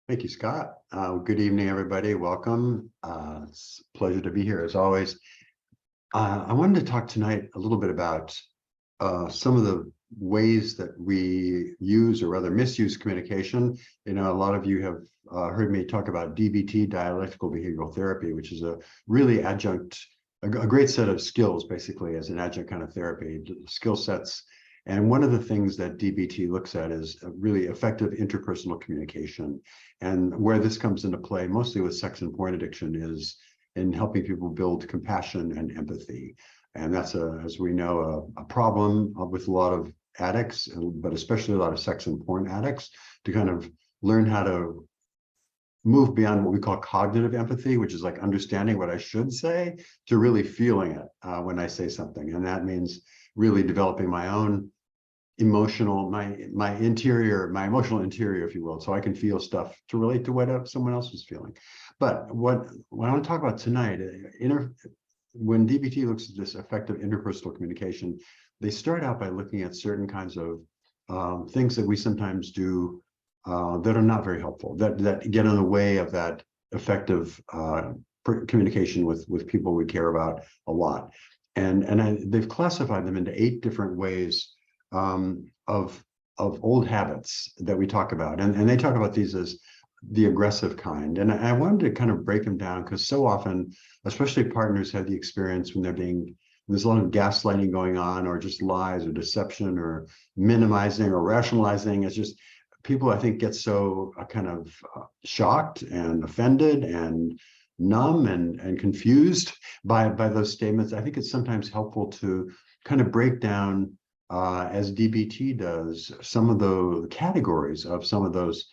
Thank you, Scott. Good evening, everybody. Welcome. It's a pleasure to be here as always. I wanted to talk tonight a little bit about some of the ways that we use or rather misuse communication. A lot of you have heard me talk about DBT, dialectical behavioral therapy, which is a really a great set of skills, basically, as an adjunct kind of therapy, skill sets. And one of the things that DBT looks at is really effective interpersonal communication. And where this comes into play, mostly with sex and porn addiction, is in helping people build compassion and empathy. And that's, as we know, a problem with a lot of addicts, but especially a lot of sex and porn addicts, to kind of learn how to move beyond what we call cognitive empathy, which is like understanding what I should say, to really feeling it when I say something. And that means really developing my own emotional, my emotional interior, if you will, so I can feel stuff to relate to what someone else is feeling. But what I want to talk about tonight, when DBT looks at this effective interpersonal communication, they start out by looking at certain kinds of things that we sometimes do that are not very helpful, that get in the way of that effective communication with people we care about a lot. And they've classified them into 8 different ways of old habits that we talk about. And they talk about these as the aggressive kind. And I wanted to kind of break them down because so often, especially partners, have the experience when there's a lot of gaslighting going on, or just lies or deception or minimizing or rationalizing. It's just people, I think, get so kind of shocked and offended and numb and confused by those statements. I think it's sometimes helpful to kind of break down, as DBT does, some of the categories of some of those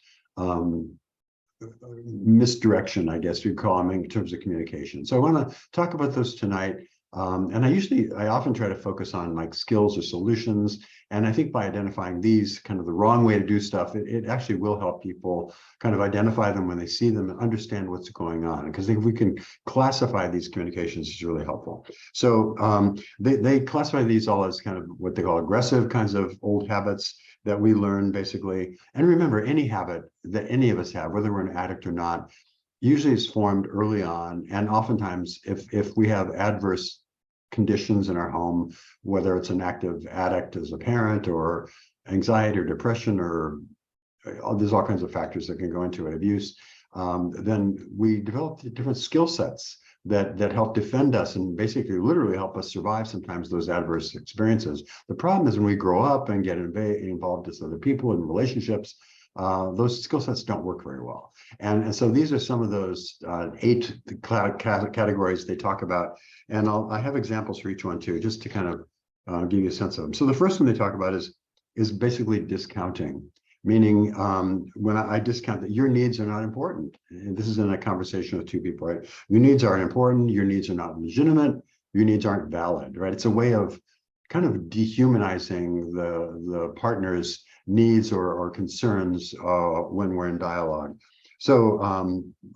misdirection, I guess you'd call them, in terms of communication. So I want to talk about those tonight. And I often try to focus on like skills or solutions. And I think by identifying these, kind of the wrong way to do stuff, it actually will help people kind of identify them when they see them and understand what's going on. Because if we can classify these communications, it's really helpful. So they classify these all as kind of what they call aggressive kinds of old habits that we learn, basically. And remember, any habit that any of us have, whether we're an addict or not, usually is formed early on. And oftentimes, if we have adverse conditions in our home, whether it's an active addict as a parent, or anxiety or depression, or there's all kinds of factors that can go into it, abuse, then we develop different skill sets that help defend us and basically literally help us survive sometimes those adverse experiences. The problem is when we grow up and get involved with other people and relationships, those skill sets don't work very well. And so these are some of those 8 categories they talk about. And I have examples for each one too, just to kind of give you a sense of them. So the first one they talk about is basically discounting, meaning when I discount that your needs are not important. And this is in a conversation with 2 people, right? Your needs aren't important, your needs are not legitimate, your needs aren't valid, right? It's a way of kind of dehumanizing the partner's needs or concerns when we're in dialogue. So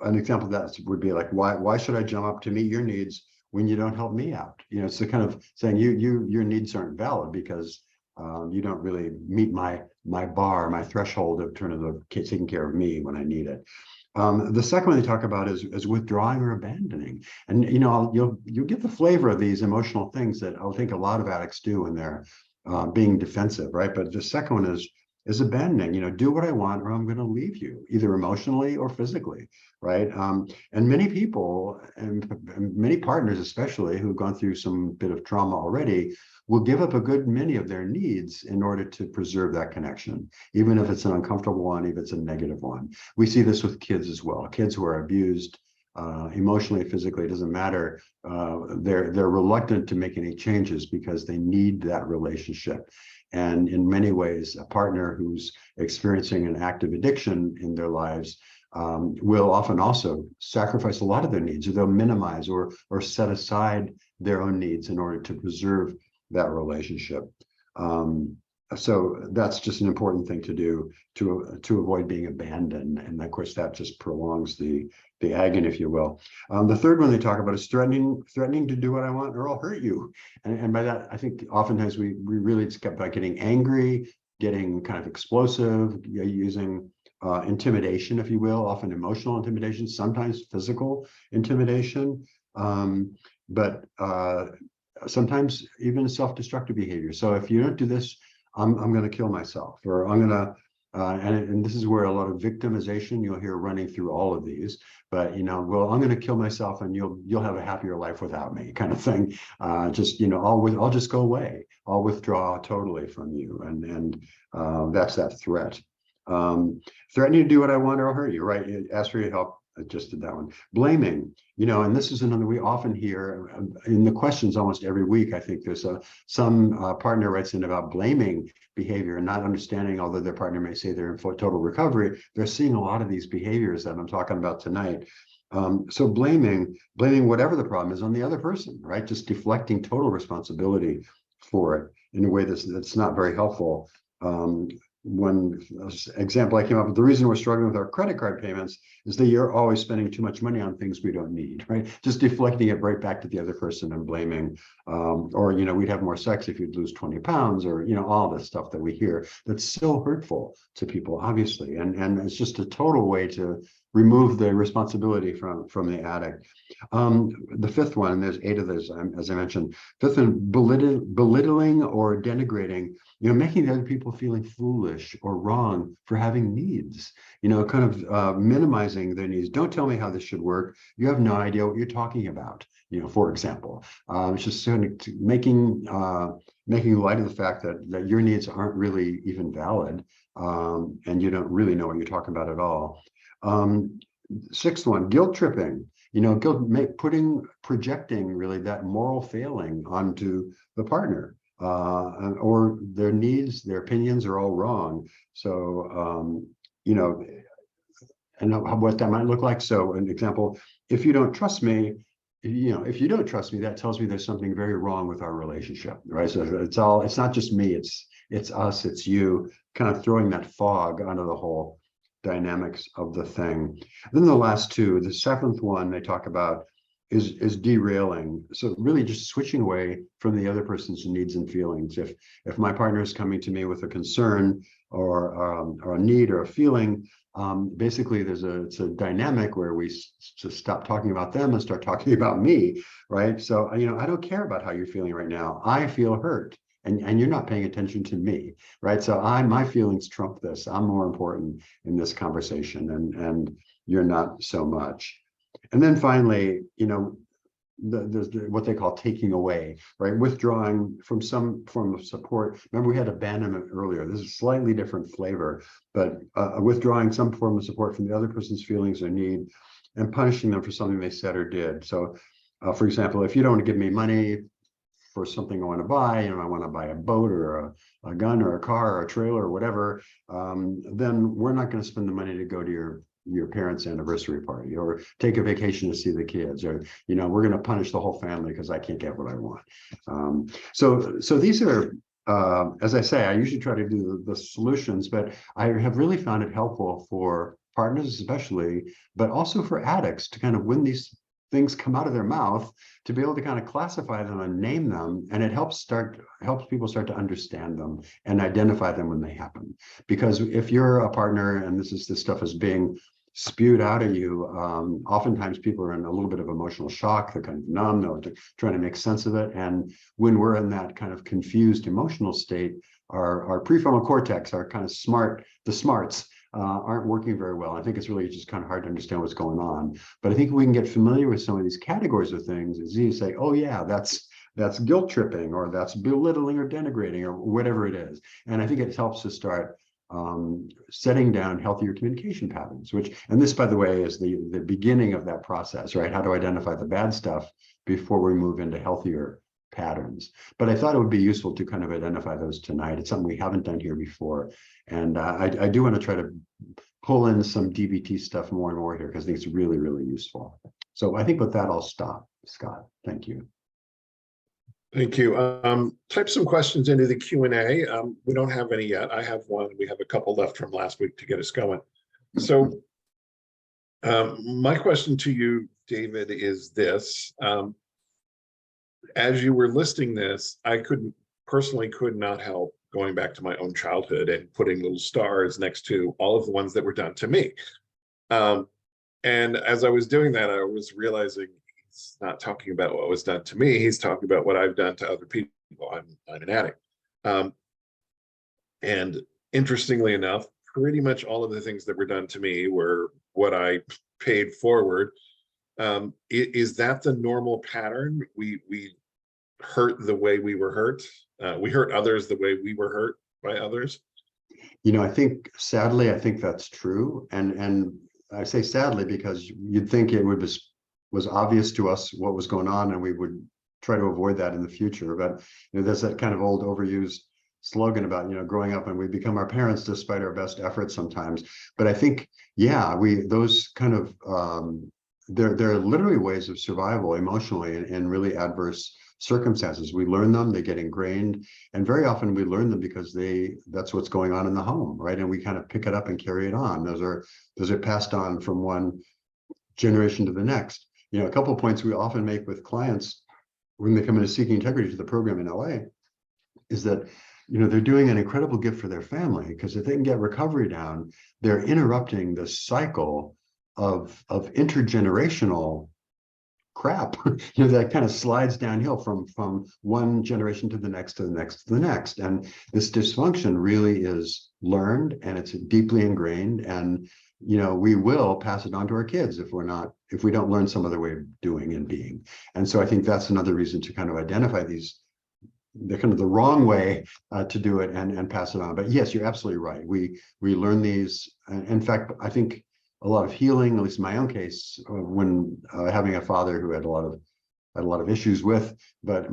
an example of that would be like, why should I jump up to meet your needs when you don't help me out? It's the kind of saying your needs aren't valid because you don't really meet my my threshold of taking care of me when I need it. The second one they talk about is withdrawing or abandoning. And you'll get the flavor of these emotional things that I think a lot of addicts do when they're being defensive, right? But the second one is abandoning, do what I want or I'm going to leave you, either emotionally or physically, right? And many people, and many partners especially, who've gone through some bit of trauma already, will give up a good many of their needs in order to preserve that connection, even if it's an uncomfortable one, if it's a negative one. We see this with kids as well. Kids who are abused emotionally, physically, it doesn't matter. They're reluctant to make any changes because they need that relationship. And in many ways, a partner who's experiencing an active addiction in their lives will often also sacrifice a lot of their needs, or they'll minimize or set aside their own needs in order to preserve that relationship. So that's just an important thing to do to avoid being abandoned. And of course, that just prolongs the agony, if you will. The third one they talk about is threatening to do what I want or I'll hurt you. And by that, I think oftentimes we really just get by getting angry, getting kind of explosive, using intimidation, if you will, often emotional intimidation, sometimes physical intimidation, but sometimes even self-destructive behavior. So if you don't do this, I'm going to kill myself, or I'm going to, and this is where a lot of victimization you'll hear running through all of these. But well, I'm going to kill myself, and you'll have a happier life without me, kind of thing. Just I'll just go away. I'll withdraw totally from you, and that's that threat. Threatening to do what I want or hurt you, right? Ask for your help. I just did that one. Blaming, and this is another we often hear in the questions almost every week. I think there's some partner writes in about blaming behavior and not understanding, although their partner may say they're in total recovery, they're seeing a lot of these behaviors that I'm talking about tonight. So blaming whatever the problem is on the other person, right? Just deflecting total responsibility for it in a way that's not very helpful. One example I came up with, the reason we're struggling with our credit card payments is that you're always spending too much money on things we don't need, right? Just deflecting it right back to the other person and blaming, or, we'd have more sex if you'd lose 20 pounds, or, all this stuff that we hear that's so hurtful to people, obviously. And it's just a total way to remove the responsibility from the addict. The fifth one, and there's 8 of those, as I mentioned. Fifth one, belittling or denigrating, making the other people feeling foolish or wrong for having needs, kind of minimizing their needs. Don't tell me how this should work. You have no idea what you're talking about, for example. It's just sort of making light of the fact that your needs aren't really even valid, and you don't really know what you're talking about at all. Sixth one, guilt tripping. Projecting really that moral failing onto the partner, or their needs, their opinions are all wrong. So, and what that might look like. So an example, if you don't trust me, that tells me there's something very wrong with our relationship, right? So it's not just me, it's us, it's you, kind of throwing that fog onto the whole dynamics of the thing. Then the last 2, the 7th one they talk about is derailing. So really just switching away from the other person's needs and feelings. If my partner is coming to me with a concern or a need or a feeling, basically it's a dynamic where we just stop talking about them and start talking about me, right? So I don't care about how you're feeling right now. I feel hurt. And you're not paying attention to me, right? So my feelings trump this. I'm more important in this conversation, and you're not so much. And then finally, there's what they call taking away, right? Withdrawing from some form of support. Remember, we had abandonment earlier. This is a slightly different flavor, but withdrawing some form of support from the other person's feelings or need, and punishing them for something they said or did. So, for example, if you don't want to give me money for something I want to buy, I want to buy a boat or a gun or a car or a trailer or whatever, then we're not going to spend the money to go to your parents' anniversary party or take a vacation to see the kids, or we're going to punish the whole family because I can't get what I want. So these are, as I say, I usually try to do the solutions, but I have really found it helpful for partners especially, but also for addicts to kind of, when these things come out of their mouth, to be able to kind of classify them and name them, and it helps people start to understand them and identify them when they happen. Because if you're a partner and this stuff is being spewed out at you, oftentimes people are in a little bit of emotional shock. They're kind of numb, they're trying to make sense of it. And when we're in that kind of confused emotional state, our prefrontal cortex, our kind of the smarts, aren't working very well. I think it's really just kind of hard to understand what's going on. But I think we can get familiar with some of these categories of things. It's easy to say, oh yeah, that's guilt tripping, or that's belittling or denigrating, or whatever it is. And I think it helps to start setting down healthier communication patterns, and this, by the way, is the beginning of that process, right? How to identify the bad stuff before we move into healthier patterns. But I thought it would be useful to kind of identify those tonight. It's something we haven't done here before. And I do want to try to pull in some DBT stuff more and more here, because I think it's really, really useful. So I think with that, I'll stop. Scott, thank you. Thank you. Type some questions into the Q&A. We don't have any yet. I have one. We have a couple left from last week to get us going. So my question to you, David, is this. As you were listing this, I could not help going back to my own childhood and putting little stars next to all of the ones that were done to me. And as I was doing that, I was realizing he's not talking about what was done to me. He's talking about what I've done to other people. I'm an addict. And interestingly enough, pretty much all of the things that were done to me were what I paid forward. Is that the normal pattern? We hurt the way we were hurt. We hurt others the way we were hurt by others. I think sadly, I think that's true. And I say sadly because you'd think it was obvious to us what was going on, and we would try to avoid that in the future. But there's that kind of old overused slogan about growing up and we become our parents despite our best efforts sometimes. But I think, yeah, those kind of they're literally ways of survival emotionally in really adverse circumstances. We learn them, they get ingrained, and very often we learn them because that's what's going on in the home, right? And we kind of pick it up and carry it on. Those are passed on from one generation to the next. A couple of points we often make with clients when they come into Seeking Integrity to the program in LA is that they're doing an incredible gift for their family, because if they can get recovery down, they're interrupting the cycle of intergenerational crap that kind of slides downhill from one generation to the next to the next to the next. And this dysfunction really is learned, and it's deeply ingrained, and we will pass it on to our kids if we don't learn some other way of doing and being. And so I think that's another reason to kind of identify the kind of the wrong way to do it and pass it on. But yes, you're absolutely right. We learn these. In fact, I think a lot of healing, at least in my own case, when having a father who had a lot of issues with, but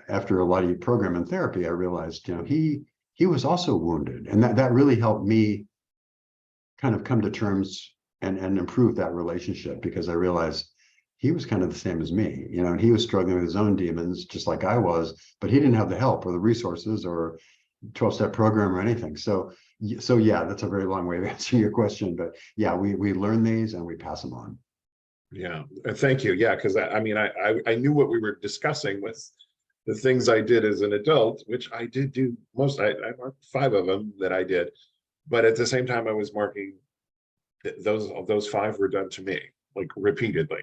after a lot of program and therapy, I realized, he was also wounded, and that really helped me kind of come to terms and improve that relationship, because I realized he was kind of the same as me, and he was struggling with his own demons just like I was, but he didn't have the help or the resources or 12-step program or anything. So yeah, that's a very long way of answering your question, but yeah, we learn these and we pass them on. Yeah, thank you. Yeah, because I knew what we were discussing was the things I did as an adult, which I did do most. I marked 5 of them that I did, but at the same time, I was marking those 5 were done to me, like repeatedly.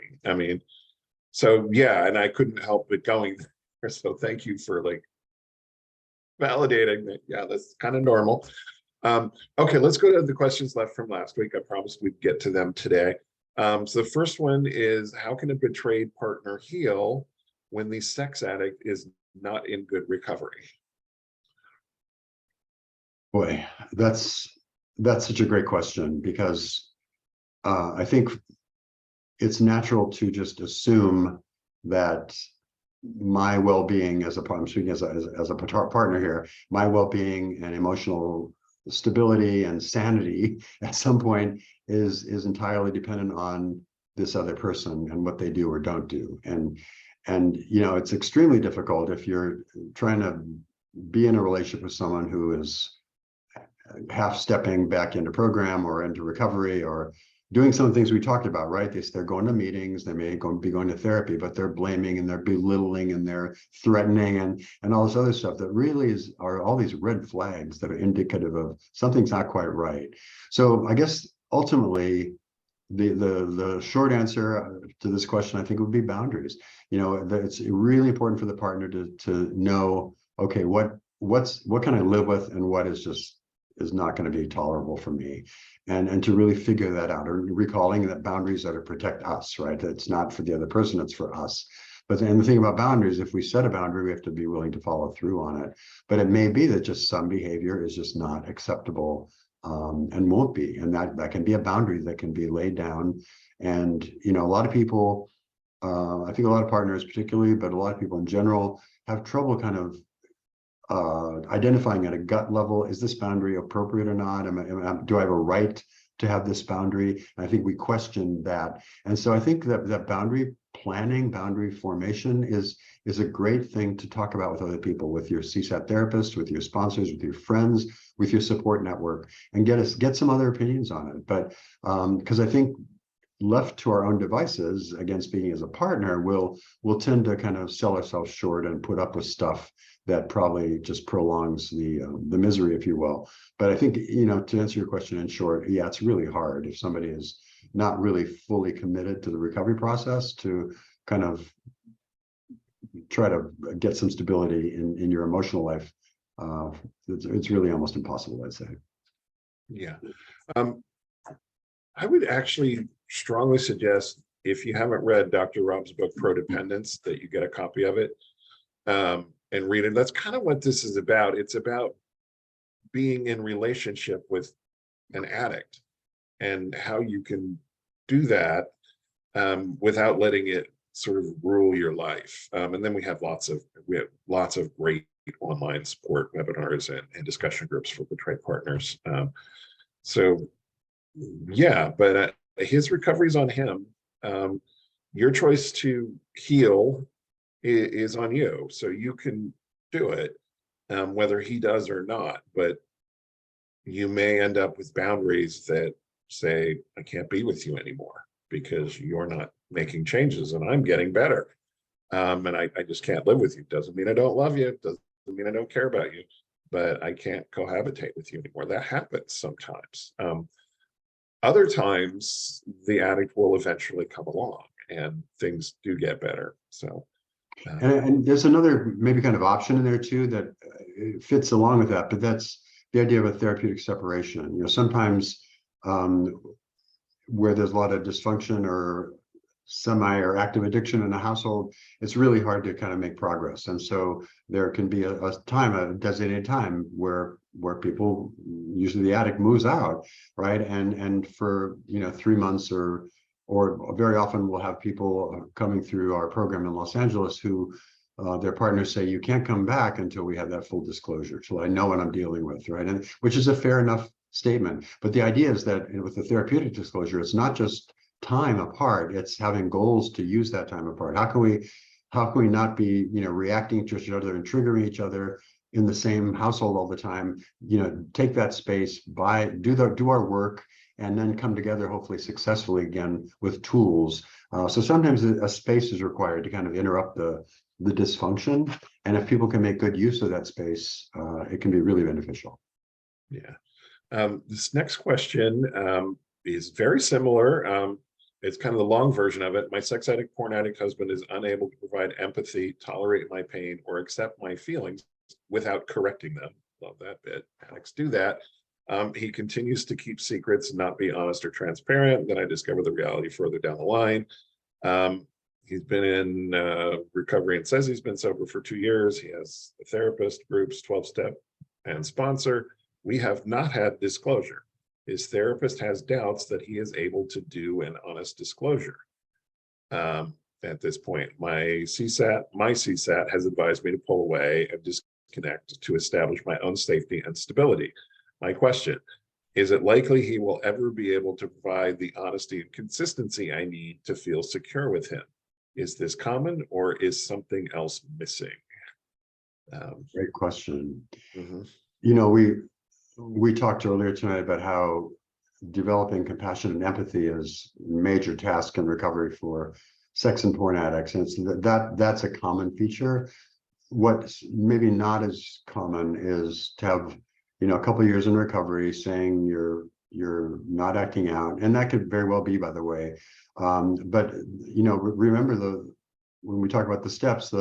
So yeah, and I couldn't help but going there. So thank you for validating that. Yeah, that's kind of normal. Okay, let's go to the questions left from last week. I promised we'd get to them today. So the first one is, how can a betrayed partner heal when the sex addict is not in good recovery? Boy, that's such a great question, because I think it's natural to just assume that my well-being as a partner, I'm speaking as a partner here, my well-being and emotional stability and sanity at some point is entirely dependent on this other person and what they do or don't do. And it's extremely difficult if you're trying to be in a relationship with someone who is half stepping back into program or into recovery or doing some of the things we talked about, right? They're going to meetings, they may be going to therapy, but they're blaming and they're belittling and they're threatening and all this other stuff that really are all these red flags that are indicative of something's not quite right. So I guess ultimately the short answer to this question, I think, would be boundaries. It's really important for the partner to know, okay, what can I live with and what is not going to be tolerable for me, and to really figure that out, or recalling that boundaries are to protect us, right? It's not for the other person, it's for us. But then the thing about boundaries, if we set a boundary, we have to be willing to follow through on it. But it may be that just some behavior is just not acceptable, and won't be, and that can be a boundary that can be laid down. And a lot of people, I think a lot of partners particularly, but a lot of people in general have trouble kind of identifying at a gut level, is this boundary appropriate or not? Do I have a right to have this boundary? And I think we question that. And so I think that boundary planning, boundary formation is a great thing to talk about with other people, with your CSAT therapist, with your sponsors, with your friends, with your support network, and get some other opinions on it. But because I think left to our own devices, again, speaking as a partner, we'll tend to kind of sell ourselves short and put up with stuff that probably just prolongs the misery, if you will. But I think, to answer your question in short, yeah, it's really hard if somebody is not really fully committed to the recovery process to kind of try to get some stability in your emotional life. It's really almost impossible, I'd say. Yeah. I would actually strongly suggest, if you haven't read Dr. Rob's book, Prodependence, that you get a copy of it and read it. That's kind of what this is about. It's about being in relationship with an addict and how you can do that without letting it sort of rule your life. And then we have lots of great online support webinars and discussion groups for betrayed partners. So yeah, but his recovery is on him. Your choice to heal is on you. So you can do it, whether he does or not. But you may end up with boundaries that say, I can't be with you anymore because you're not making changes and I'm getting better. And I just can't live with you. Doesn't mean I don't love you. Doesn't mean I don't care about you, but I can't cohabitate with you anymore. That happens sometimes. Other times, the addict will eventually come along and things do get better. So, and there's another maybe kind of option in there too that fits along with that, but that's the idea of a therapeutic separation. Sometimes where there's a lot of dysfunction or semi or active addiction in a household, it's really hard to kind of make progress. And so there can be a designated time where people, usually the addict, moves out, right? And for 3 months or very often we'll have people coming through our program in Los Angeles who their partners say, you can't come back until we have that full disclosure, till I know what I'm dealing with, right? And which is a fair enough statement. But the idea is that with the therapeutic disclosure, it's not just time apart, it's having goals to use that time apart. How can we not be reacting to each other and triggering each other in the same household all the time? Take that space, do our work, and then come together hopefully successfully again with tools. So sometimes a space is required to kind of interrupt the dysfunction, and if people can make good use of that space, it can be really beneficial. Yeah. This next question is very similar. It's kind of the long version of it. My sex addict, porn addict husband is unable to provide empathy, tolerate my pain, or accept my feelings without correcting them. Love that bit. Addicts do that. He continues to keep secrets, not be honest or transparent. Then I discover the reality further down the line. He's been in recovery and says he's been sober for 2 years. He has a therapist, groups, 12-step, and sponsor. We have not had disclosure. His therapist has doubts that he is able to do an honest disclosure. At this point, my CSAT has advised me to pull away and disconnect to establish my own safety and stability. My question, is it likely he will ever be able to provide the honesty and consistency I need to feel secure with him? Is this common, or is something else missing? Great question. Mm-hmm. We talked earlier tonight about how developing compassion and empathy is a major task in recovery for sex and porn addicts, and that's a common feature. What's maybe not as common is to have a couple of years in recovery saying you're not acting out, and that could very well be, by the way. But remember when we talk about the steps,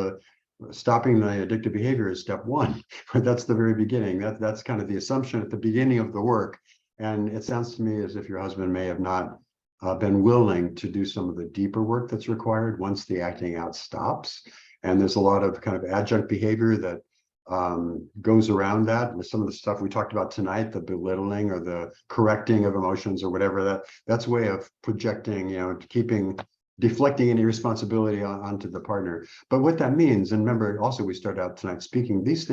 stopping the addictive behavior is step one. That's the very beginning. That's kind of the assumption at the beginning of the work. And it sounds to me as if your husband may have not been willing to do some of the deeper work that's required once the acting out stops. And there's a lot of kind of adjunct behavior that goes around that. With some of the stuff we talked about tonight, the belittling or the correcting of emotions or whatever, that's a way of projecting, deflecting any responsibility onto the partner. But what that means, and remember also we started out tonight speaking, these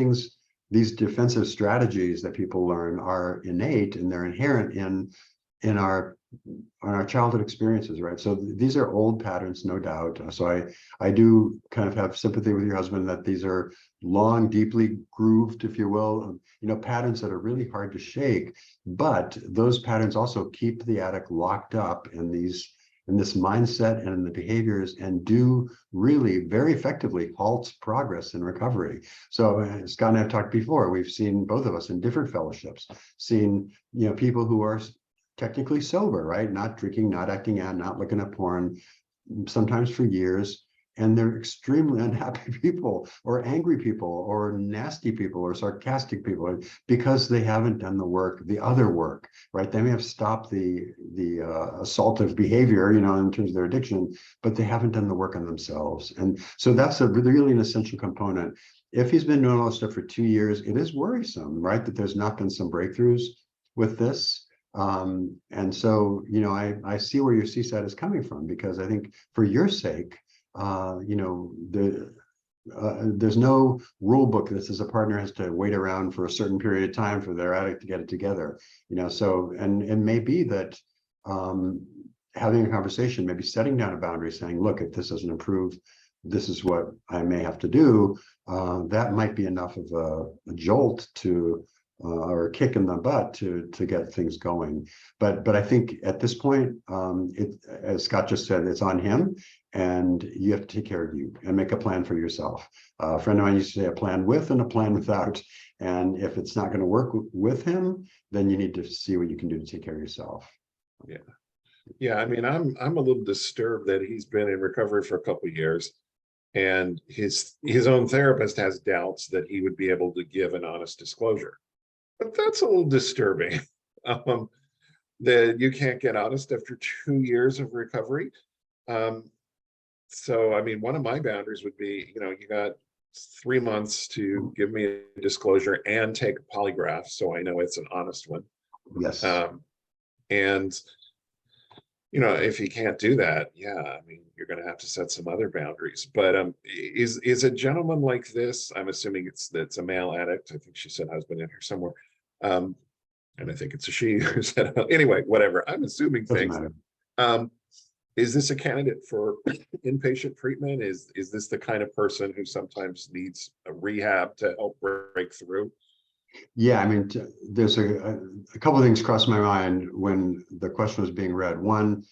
defensive strategies that people learn are innate and they're inherent in our childhood experiences, right? So these are old patterns, no doubt. So I do kind of have sympathy with your husband that these are long, deeply grooved, if you will, patterns that are really hard to shake. But those patterns also keep the addict locked up in these in this mindset and in the behaviors, and do really very effectively halt progress in recovery. So Scott and I have talked before, we've seen, both of us in different fellowships, seen, people who are technically sober, right? Not drinking, not acting out, not looking at porn, sometimes for years, and they're extremely unhappy people, or angry people, or nasty people, or sarcastic people, because they haven't done the work, the other work, right? They may have stopped the assaultive behavior, in terms of their addiction, but they haven't done the work on themselves. And so that's really an essential component. If he's been doing all this stuff for 2 years, it is worrisome, right? That there's not been some breakthroughs with this. And so, I see where your CSAT is coming from, because I think for your sake, there's no rule book that says a partner has to wait around for a certain period of time for their addict to get it together, so, and it may be that having a conversation, maybe setting down a boundary, saying, look, if this doesn't improve, this is what I may have to do. That might be enough of a jolt to or a kick in the butt to get things going. But I think at this point, as Scott just said, it's on him, and you have to take care of you and make a plan for yourself. A friend of mine used to say a plan with and a plan without. And if it's not going to work with him, then you need to see what you can do to take care of yourself. Yeah. Yeah. I mean, I'm a little disturbed that he's been in recovery for a couple of years, and his own therapist has doubts that he would be able to give an honest disclosure. But that's a little disturbing, that you can't get honest after 2 years of recovery. So, I mean, one of my boundaries would be, you got 3 months to give me a disclosure and take a polygraph, so I know it's an honest one. Yes. And, if you can't do that, yeah, I mean, you're going to have to set some other boundaries. But is a gentleman like this, I'm assuming it's a male addict. I think she said husband in here somewhere. And I think it's a she who said, anyway, whatever. I'm assuming things. Is this a candidate for inpatient treatment? Is this the kind of person who sometimes needs a rehab to help break through? Yeah, I mean, there's a couple of things crossed my mind when the question was being read. One,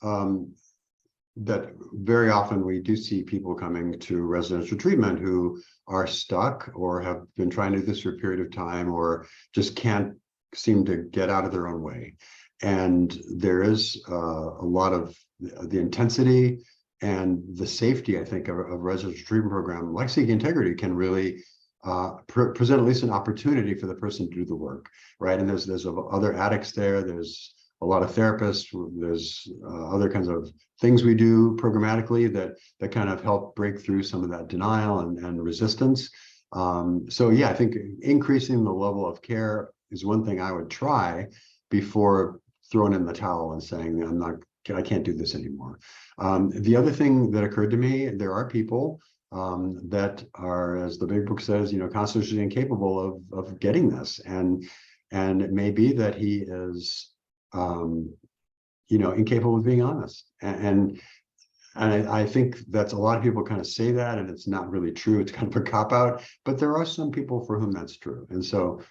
that very often we do see people coming to residential treatment who are stuck or have been trying to do this for a period of time, or just can't seem to get out of their own way. And there is a lot of the intensity and the safety, I think, of a residential treatment program like Seeking Integrity can really present at least an opportunity for the person to do the work, right? And there's other addicts there. There's a lot of therapists. There's other kinds of things we do programmatically that kind of help break through some of that denial and resistance. So yeah, I think increasing the level of care is one thing I would try before throwing in the towel and saying, I can't do this anymore. The other thing that occurred to me, there are people that are, as the big book says, constitutionally incapable of getting this. And it may be that he is, incapable of being honest. And I think that's a lot of people kind of say that, and it's not really true. It's kind of a cop-out, but there are some people for whom that's true. And so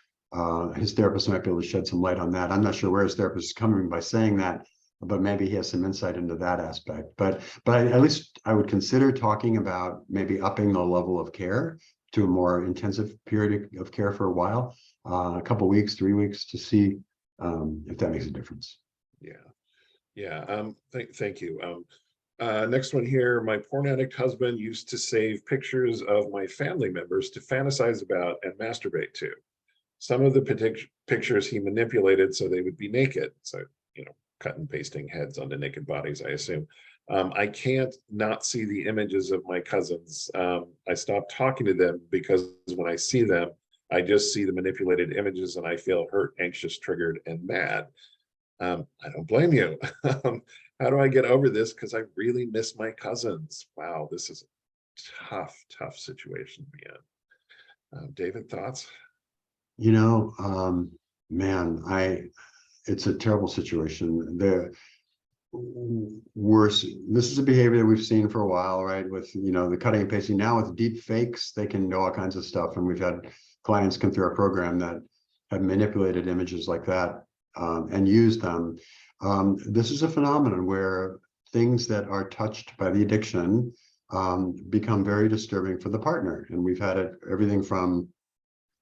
his therapist might be able to shed some light on that. I'm not sure where his therapist is coming by saying that, but maybe he has some insight into that aspect. But at least I would consider talking about maybe upping the level of care to a more intensive period of care for a while, a couple weeks, 3 weeks, to see if that makes a difference. Yeah. Thank you. Next one here. My porn addict husband used to save pictures of my family members to fantasize about and masturbate to. Some of the pictures he manipulated so they would be naked. So, cut and pasting heads onto naked bodies, I assume. I can't not see the images of my cousins. I stopped talking to them because when I see them, I just see the manipulated images and I feel hurt, anxious, triggered, and mad. I don't blame you. How do I get over this? Because I really miss my cousins. Wow, this is a tough situation to be in. David, thoughts? Man, it's a terrible situation. This is a behavior that we've seen for a while, right? With the cutting and pasting. Now with deep fakes, they can know all kinds of stuff, and we've had clients come through our program that have manipulated images like that and used them. This is a phenomenon where things that are touched by the addiction become very disturbing for the partner. And we've had it everything from,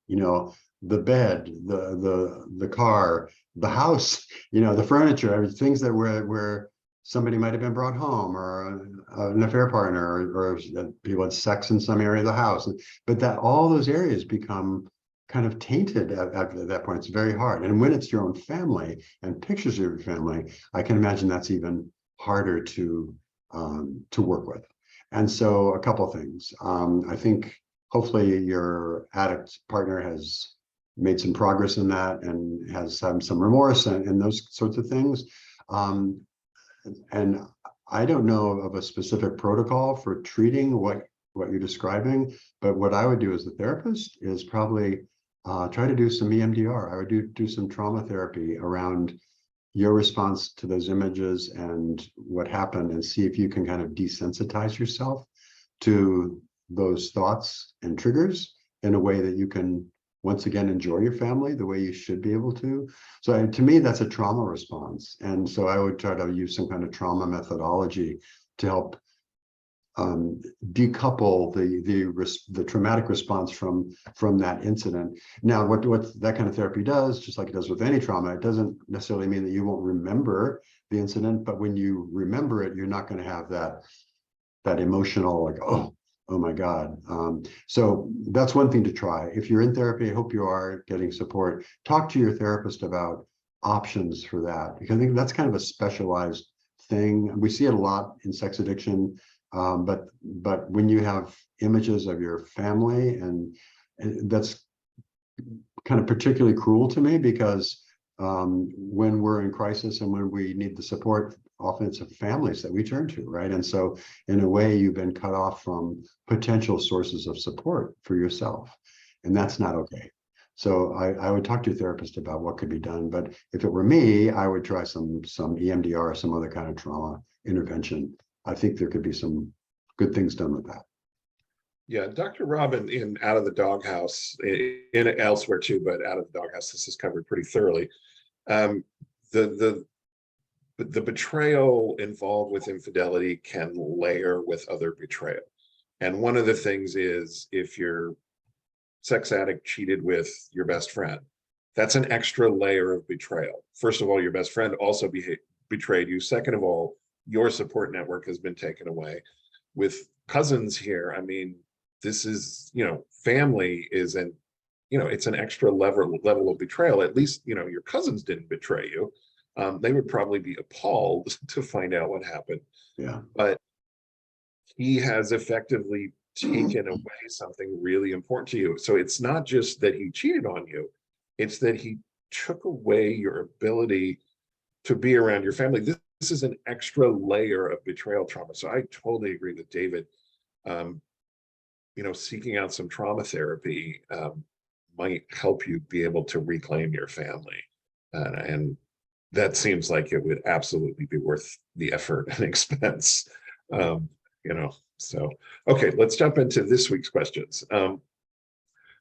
you know, the bed, the car, the house, you know, the furniture, things that where somebody might have been brought home, or an affair partner, or people had sex in some area of the house, but that all those areas become kind of tainted at that point. It's very hard. And when it's your own family and pictures of your family, I can imagine that's even harder to work with. And so a couple of things. I think hopefully your addict partner has made some progress in that and has had some remorse and those sorts of things. And I don't know of a specific protocol for treating what you're describing, but what I would do as a therapist is probably try to do some EMDR. I would do some trauma therapy around your response to those images and what happened, and see if you can kind of desensitize yourself to those thoughts and triggers in a way that you can once again enjoy your family the way you should be able to. So to me, that's a trauma response. And so I would try to use some kind of trauma methodology to help decouple the traumatic response from that incident. That kind of therapy does, just like it does with any trauma, it doesn't necessarily mean that you won't remember the incident, but when you remember it, you're not going to have that emotional, like, oh my God. So that's one thing to try. If you're in therapy, I hope you are getting support. Talk to your therapist about options for that, because I think that's kind of a specialized thing. We see it a lot in sex addiction, but when you have images of your family, and that's kind of particularly cruel to me, because when we're in crisis and when we need the support, often it's families that we turn to, right? And so in a way, you've been cut off from potential sources of support for yourself, and that's not okay. So I would talk to your therapist about what could be done. But if it were me, I would try some EMDR or some other kind of trauma intervention. I think there could be some good things done with that. Yeah, Dr. Robin in Out of the Doghouse, in elsewhere too, but Out of the Doghouse, this is covered pretty thoroughly. The betrayal involved with infidelity can layer with other betrayal. And one of the things is, if your sex addict cheated with your best friend, that's an extra layer of betrayal. First of all, your best friend also betrayed you. Second of all, your support network has been taken away. With cousins here, I mean, this is, family is it's an extra level of betrayal. At least, your cousins didn't betray you. They would probably be appalled to find out what happened. Yeah. But he has effectively taken away something really important to you. So it's not just that he cheated on you, it's that he took away your ability to be around your family. This is an extra layer of betrayal trauma. So I totally agree with David. Seeking out some trauma therapy might help you be able to reclaim your family. And that seems like it would absolutely be worth the effort and expense. So, okay, let's jump into this week's questions.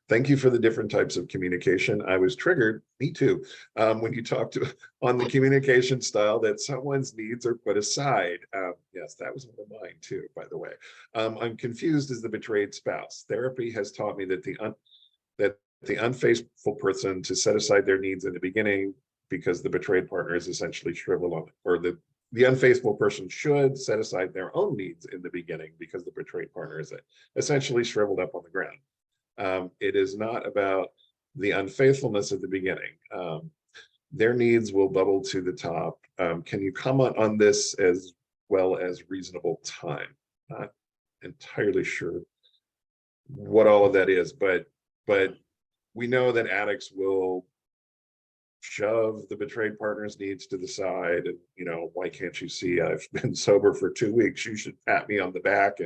Thank you for the different types of communication. I was triggered, me too, when you talked on the communication style that someone's needs are put aside. Yes, that was one of mine too, by the way. I'm confused as the betrayed spouse. Therapy has taught me that the unfaithful person to set aside their needs in the beginning, because the betrayed partner is essentially shriveled on, or the unfaithful person should set aside their own needs in the beginning, because the betrayed partner is essentially shriveled up on the ground. It is not about the unfaithfulness at the beginning. Their needs will bubble to the top. Can you comment on this, as well as reasonable time? Not entirely sure what all of that is, but we know that addicts will shove the betrayed partner's needs to the side, and why can't you see, I've been sober for 2 weeks, you should pat me on the back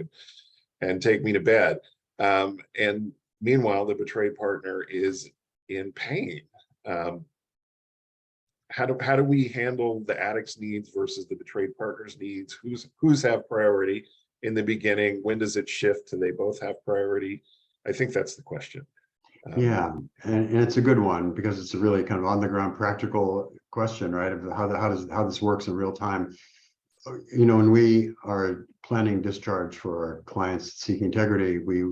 and take me to bed. And meanwhile, the betrayed partner is in pain. How do we handle the addict's needs versus the betrayed partner's needs? Who's have priority in the beginning? When does it shift to they both have priority? I think that's the question. Yeah, and it's a good one, because it's a really kind of on the ground practical question, right? Of how this works in real time. when we are planning discharge for our clients seeking integrity, we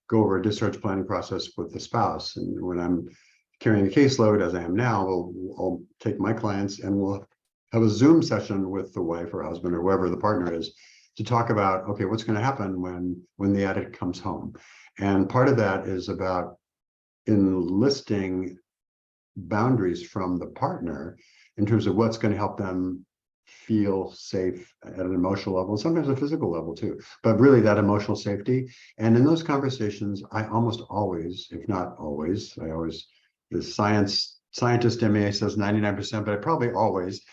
go over a discharge planning process with the spouse. And when I'm carrying a caseload, as I am now, I'll take my clients and we'll have a Zoom session with the wife or husband or whoever the partner is to talk about, okay, what's going to happen when the addict comes home. And part of that is about enlisting boundaries from the partner in terms of what's going to help them feel safe at an emotional level, and sometimes a physical level too, but really that emotional safety. And in those conversations, I almost always, if not always, the scientist in me says 99%, but I probably always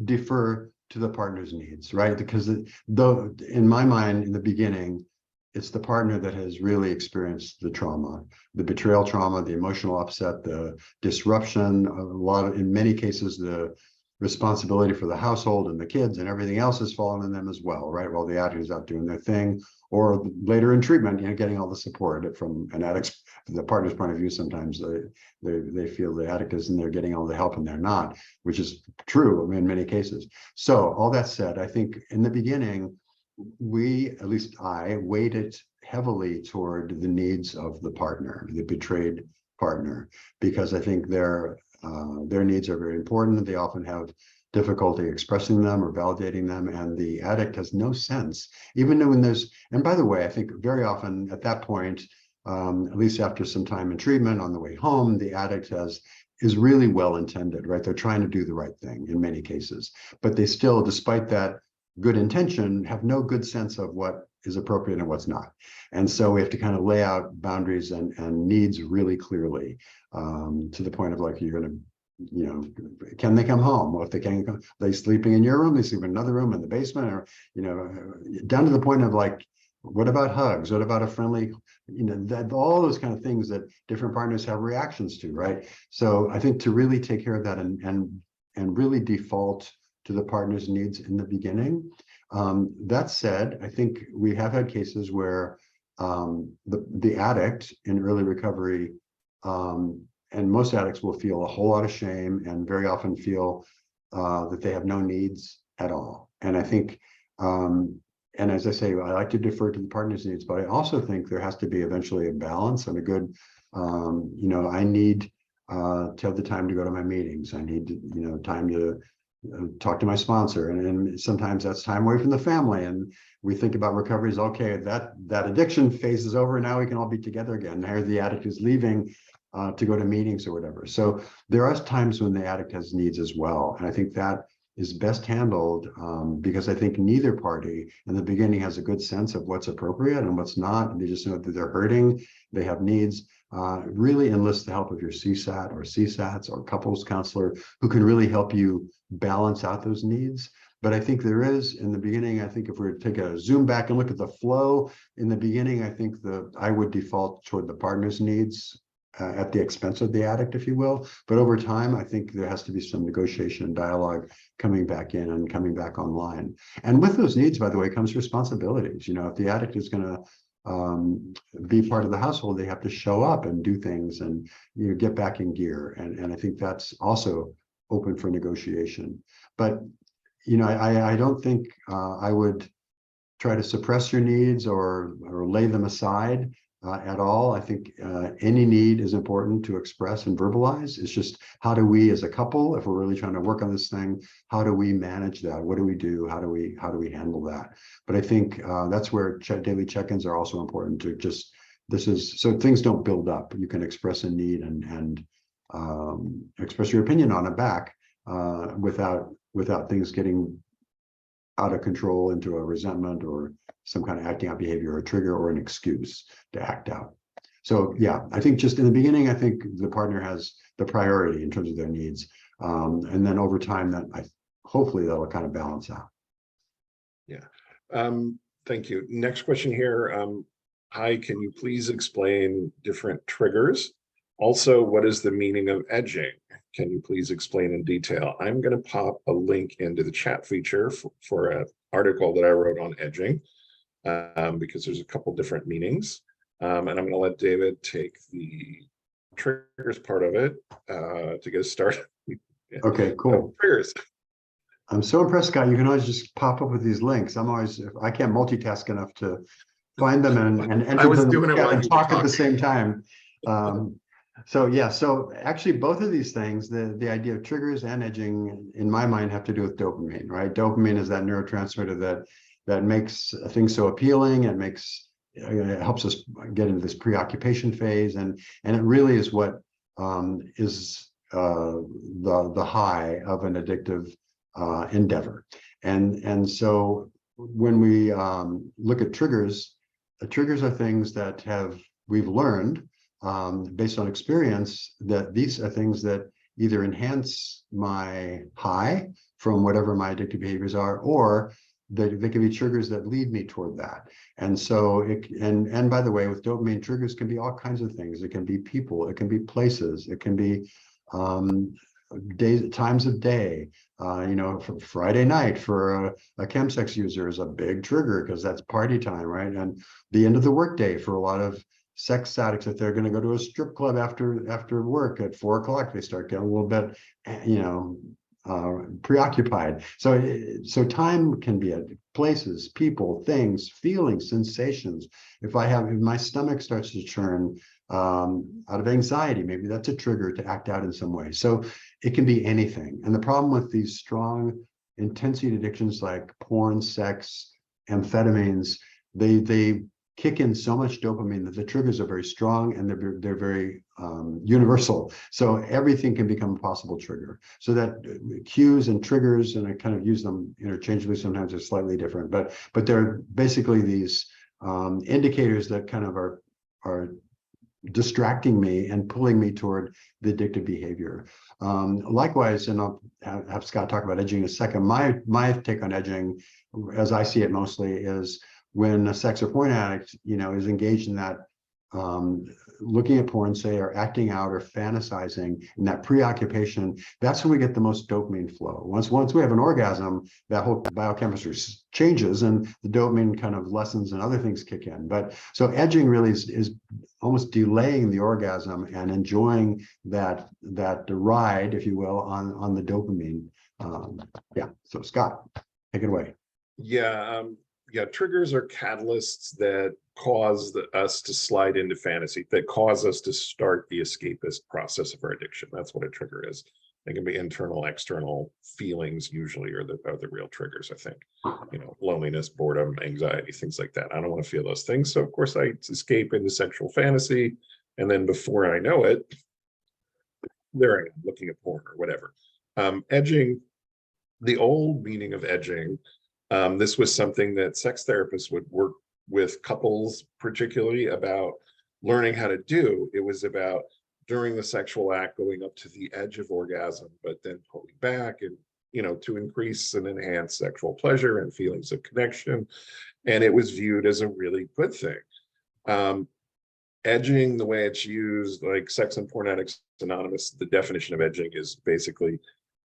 defer to the partner's needs, right? Because though in my mind, in the beginning, it's the partner that has really experienced the trauma, the betrayal trauma, the emotional upset, the disruption, in many cases, the responsibility for the household and the kids and everything else has fallen on them as well, right? While the addict is out doing their thing, or later in treatment, getting all the support from an addict's, the partner's point of view. Sometimes they feel the addict isn't there getting all the help and they're not, which is true in many cases. So all that said, I think in the beginning, at least I, weighted heavily toward the needs of the partner, the betrayed partner, because I think their needs are very important. They often have difficulty expressing them or validating them, and the addict has no sense, even when there's, and by the way, I think very often at that point, at least after some time in treatment on the way home, the addict is really well intended, right? They're trying to do the right thing in many cases, but they still, despite that good intention, have no good sense of what is appropriate and what's not. And so we have to kind of lay out boundaries and needs really clearly, to the point of like, you're going to, can they come home? Well, if they can't come, they sleeping in your room, they sleep in another room in the basement, or, down to the point of like, what about hugs? What about a friendly, that all those kind of things that different partners have reactions to, right? So I think to really take care of that and really default to the partner's needs in the beginning. That said, I think we have had cases where the addict in early recovery, and most addicts will feel a whole lot of shame and very often feel that they have no needs at all. And I think, and as I say, I like to defer to the partner's needs, but I also think there has to be eventually a balance and a good, I need to have the time to go to my meetings. I need, time to talk to my sponsor, and sometimes that's time away from the family. And we think about recovery as, okay, that addiction phase is over. Now we can all be together again. Here the addict is leaving to go to meetings or whatever. So there are times when the addict has needs as well. And I think that is best handled because I think neither party in the beginning has a good sense of what's appropriate and what's not. And they just know that they're hurting, they have needs. Really enlist the help of your CSAT or CSATs or couples counselor who can really help you balance out those needs. But I think there is, in the beginning, I think if we were to take a zoom back and look at the flow in the beginning, I think I would default toward the partner's needs at the expense of the addict, if you will. But over time, I think there has to be some negotiation and dialogue coming back in and coming back online. And with those needs, by the way, comes responsibilities. If the addict is going to be part of the household, they have to show up and do things and get back in gear. And I think that's also open for negotiation. But I don't think I would try to suppress your needs or lay them aside at all. I think any need is important to express and verbalize. It's just, how do we as a couple, if we're really trying to work on this thing, how do we manage that? What do we do? How do we handle that? But I think that's where daily check-ins are also important to just, so things don't build up. You can express a need and express your opinion on it back without things getting out of control into a resentment or some kind of acting out behavior or a trigger or an excuse to act out. So yeah, I think just in the beginning, I think the partner has the priority in terms of their needs. And then over time, hopefully that'll kind of balance out. Yeah, thank you. Next question here. Hi, can you please explain different triggers? Also, what is the meaning of edging? Can you please explain in detail? I'm going to pop a link into the chat feature for an article that I wrote on edging, because there's a couple different meanings. And I'm going to let David take the triggers part of it to get us started. Okay, cool. Triggers. I'm so impressed, Scott. You can always just pop up with these links. I can't multitask enough to find them and I enter was them doing it while and you were talk at the talking. same time. So yeah, so actually both of these things, the idea of triggers and edging in my mind have to do with dopamine, right? Dopamine is that neurotransmitter that makes things so appealing. It helps us get into this preoccupation phase, and it really is what is the high of an addictive endeavor. And so when we look at triggers, triggers are things that we've learned based on experience that these are things that either enhance my high from whatever my addictive behaviors are, or they can be triggers that lead me toward that. And so and by the way, with dopamine, triggers can be all kinds of things. It can be people, it can be places, it can be days, times of day. For Friday night for a chemsex user is a big trigger because that's party time, right? And the end of the workday for a lot of sex addicts, if they're going to go to a strip club after work at 4 o'clock, they start getting a little bit, preoccupied. So time can be at places, people, things, feelings, sensations. If my stomach starts to churn out of anxiety, maybe that's a trigger to act out in some way. So it can be anything. And the problem with these strong intensity addictions like porn, sex, amphetamines, they kick in so much dopamine that the triggers are very strong and they're very universal. So everything can become a possible trigger. So that cues and triggers, and I kind of use them interchangeably, sometimes they're slightly different, but they're basically these indicators that kind of are distracting me and pulling me toward the addictive behavior. Likewise, and I'll have Scott talk about edging in a second. My take on edging, as I see it mostly, is when a sex or porn addict, is engaged in that, looking at porn, say, or acting out or fantasizing in that preoccupation, that's when we get the most dopamine flow. Once we have an orgasm, that whole biochemistry changes and the dopamine kind of lessens and other things kick in. But so edging really is almost delaying the orgasm and enjoying that ride, if you will, on the dopamine. So Scott, take it away. Yeah, triggers are catalysts that cause us to slide into fantasy, that cause us to start the escapist process of our addiction. That's what a trigger is. They can be internal, external feelings, usually are the real triggers, I think. Loneliness, boredom, anxiety, things like that. I don't want to feel those things. So of course I escape into sexual fantasy. And then before I know it, there I am looking at porn or whatever. Edging, the old meaning of edging, this was something that sex therapists would work with couples, particularly about learning how to do. It was about during the sexual act going up to the edge of orgasm, but then pulling back and, to increase and enhance sexual pleasure and feelings of connection. And it was viewed as a really good thing. Edging, the way it's used, like Sex and Porn Addicts Anonymous, the definition of edging is basically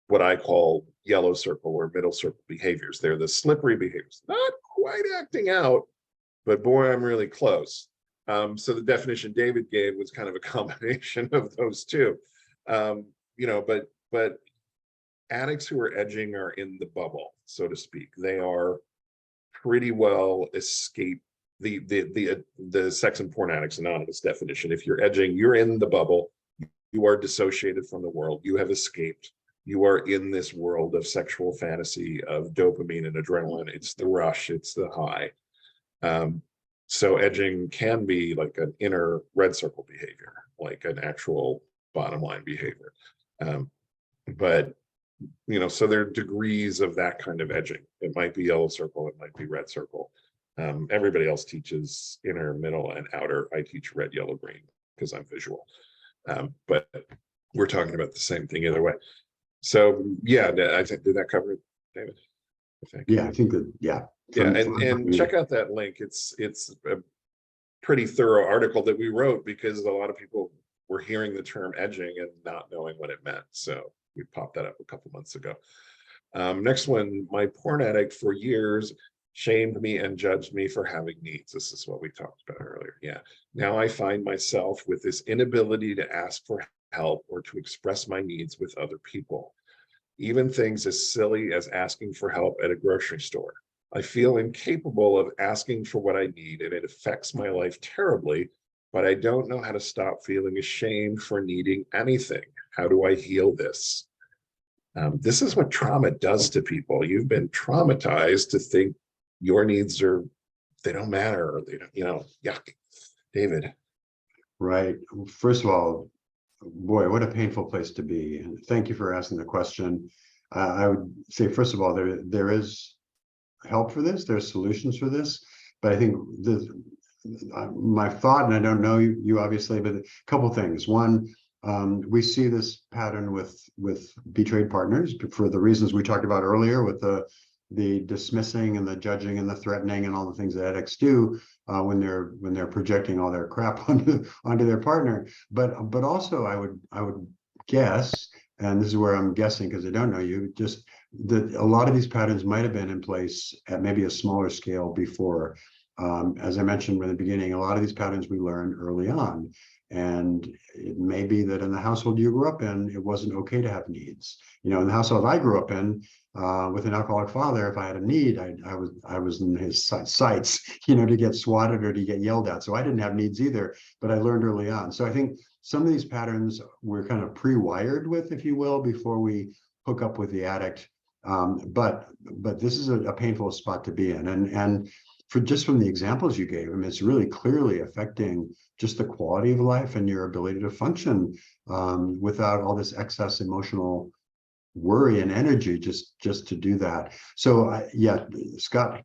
what I call yellow circle or middle circle behaviors. They're the slippery behaviors, not quite acting out, but boy, I'm really close. So the definition David gave was kind of a combination of those two. But addicts who are edging are in the bubble, so to speak. They are pretty well escaped the Sex and Porn Addicts Anonymous definition. If you're edging, you're in the bubble. You are dissociated from the world. You have escaped. You are in this world of sexual fantasy, of dopamine and adrenaline. It's the rush, it's the high. So edging can be like an inner red circle behavior, like an actual bottom line behavior. But so there are degrees of that kind of edging. It might be yellow circle, it might be red circle. Everybody else teaches inner, middle, and outer. I teach red, yellow, green because I'm visual. But we're talking about the same thing either way. So yeah, I think, did that cover it, David? I think that, yeah. And check out that link. It's a pretty thorough article that we wrote because a lot of people were hearing the term edging and not knowing what it meant. So we popped that up a couple months ago. Next one, my porn addict for years shamed me and judged me for having needs. This is what we talked about earlier. Yeah. Now I find myself with this inability to ask for help or to express my needs with other people. even things as silly as asking for help at a grocery store. I feel incapable of asking for what I need, and it affects my life terribly, but I don't know how to stop feeling ashamed for needing anything. How do I heal this? This is what trauma does to people. You've been traumatized to think your needs they don't matter, or they don't, yuck. David. Right. First of all, boy, what a painful place to be. And thank you for asking the question. I would say, first of all, there is help for this. There's solutions for this. But I think my thought, and I don't know you obviously, but a couple things. One, we see this pattern with betrayed partners for the reasons we talked about earlier, with the dismissing and the judging and the threatening and all the things that addicts do when they're projecting all their crap onto their partner. But also I would guess, and this is where I'm guessing because I don't know you, just that a lot of these patterns might have been in place at maybe a smaller scale before. As I mentioned in the beginning, a lot of these patterns we learned early on. And it may be that in the household you grew up in, it wasn't okay to have needs. In the household I grew up in, with an alcoholic father, if I had a need, I was in his sights, to get swatted or to get yelled at. So I didn't have needs either, but I learned early on. So I think some of these patterns we're kind of pre-wired with, if you will, before we hook up with the addict. But this is a painful spot to be in. And from the examples you gave, I mean, it's really clearly affecting just the quality of life and your ability to function without all this excess emotional worry and energy just to do that. So yeah, Scott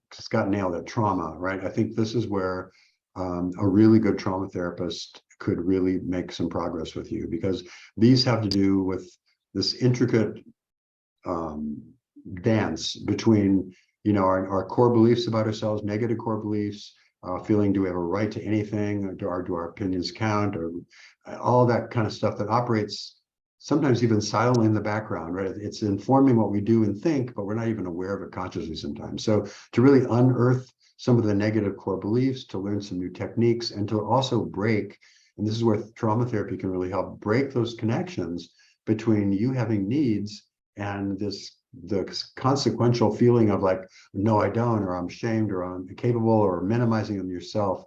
nailed it. Trauma, right? I think this is where a really good trauma therapist could really make some progress with you, because these have to do with this intricate dance between our core beliefs about ourselves, negative core beliefs, feeling do we have a right to anything, or do our opinions count, or all that kind of stuff that operates sometimes even silently in the background, right? It's informing what we do and think, but we're not even aware of it consciously sometimes. So to really unearth some of the negative core beliefs, to learn some new techniques, and to also break, and this is where trauma therapy can really help break those connections between you having needs and the consequential feeling of like, no, I don't, or I'm ashamed, or I'm incapable, or minimizing them yourself.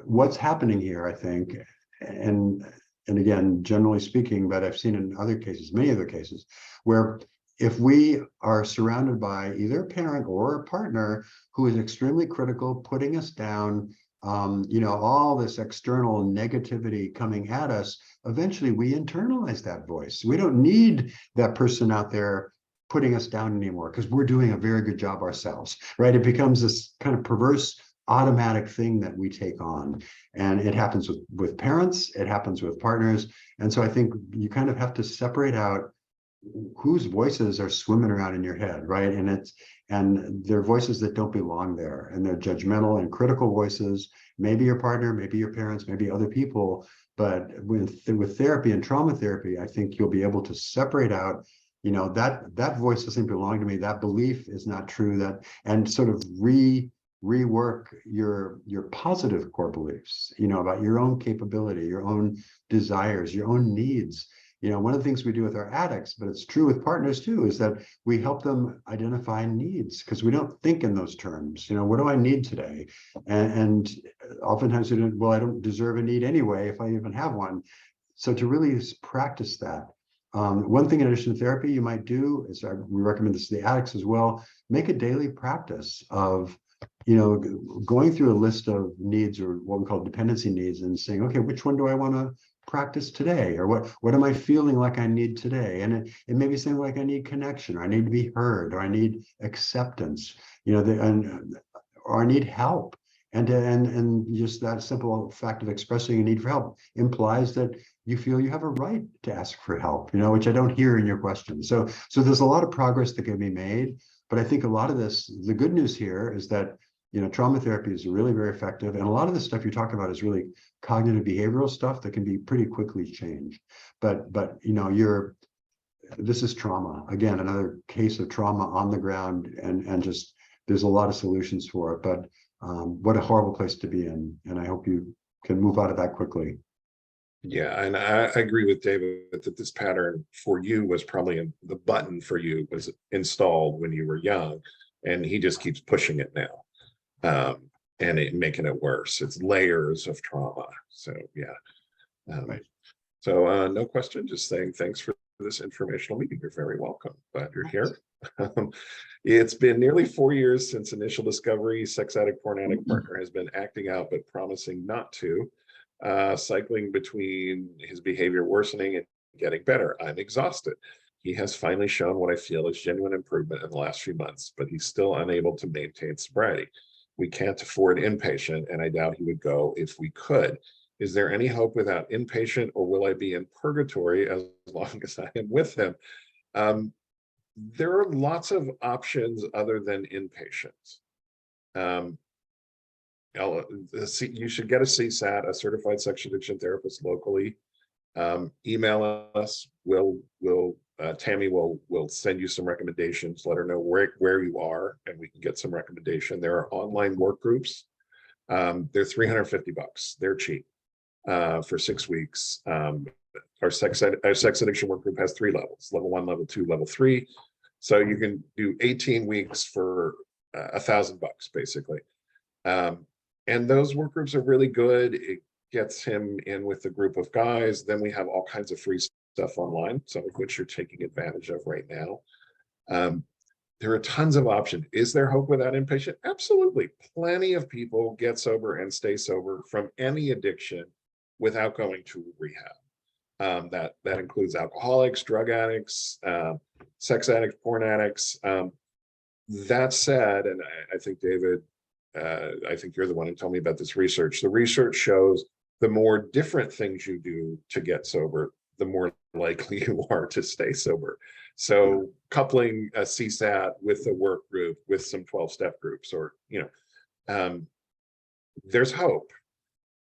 What's happening here, I think, and again, generally speaking, but I've seen in other cases, many other cases, where if we are surrounded by either a parent or a partner who is extremely critical, putting us down, all this external negativity coming at us, eventually we internalize that voice. We don't need that person out there putting us down anymore because we're doing a very good job ourselves, right? It becomes this kind of perverse automatic thing that we take on. And it happens with parents, it happens with partners. And so I think you kind of have to separate out whose voices are swimming around in your head, right? And they're voices that don't belong there, and they're judgmental and critical voices, maybe your partner, maybe your parents, maybe other people. But with therapy and trauma therapy, I think you'll be able to separate out, that voice doesn't belong to me, that belief is not true, and sort of rework your positive core beliefs, about your own capability, your own desires, your own needs. One of the things we do with our addicts, but it's true with partners too, is that we help them identify needs, because we don't think in those terms. What do I need today? And oftentimes we don't, well, I don't deserve a need anyway, if I even have one. So to really practice that. One thing in addition to therapy you might do is, we recommend this to the addicts as well, make a daily practice of going through a list of needs, or what we call dependency needs, and saying, okay, which one do I want to practice today, or what am I feeling like I need today? And it may be saying like I need connection, or I need to be heard, or I need acceptance, or I need help. And just that simple fact of expressing a need for help implies that you feel you have a right to ask for help, which I don't hear in your question. So there's a lot of progress that can be made. But I think a lot of this, the good news here is that, trauma therapy is really very effective. And a lot of the stuff you're talking about is really cognitive behavioral stuff that can be pretty quickly changed. But this is trauma. Again, another case of trauma on the ground, and just, there's a lot of solutions for it. But what a horrible place to be in. And I hope you can move out of that quickly. Yeah, and I agree with David that this pattern for you was probably the button for you was installed when you were young, and he just keeps pushing it now, and making it worse. It's layers of trauma. So yeah. Right. So no question, just saying thanks for this informational meeting. You're very welcome. Glad you're here. It's been nearly 4 years since initial discovery. Sex addict, porn addict partner has been acting out, but promising not to. Cycling between his behavior worsening and getting better. I'm exhausted. He has finally shown what I feel is genuine improvement in the last few months, but he's still unable to maintain sobriety. We can't afford inpatient, and I doubt he would go if we could. Is there any hope without inpatient, or will I be in purgatory as long as I am with him? There are lots of options other than inpatient. You should get a CSAT, a certified sex addiction therapist locally. Email us. Tammy will send you some recommendations. Let her know where you are, and we can get some recommendation. There are online work groups. They're $350. They're cheap for 6 weeks. Our sex addiction work group has 3 levels: level 1, level 2, level 3. So you can do 18 weeks for $1,000 basically. And those work groups are really good. It gets him in with a group of guys. Then we have all kinds of free stuff online, some of which you're taking advantage of right now. There are tons of options. Is there hope without inpatient? Absolutely. Plenty of people get sober and stay sober from any addiction without going to rehab. That includes alcoholics, drug addicts, sex addicts, porn addicts. That said, and I think David, I think you're the one who told me about this research. The research shows the more different things you do to get sober, the more likely you are to stay sober. So coupling a CSAT with a work group with some 12-step groups, or, there's hope.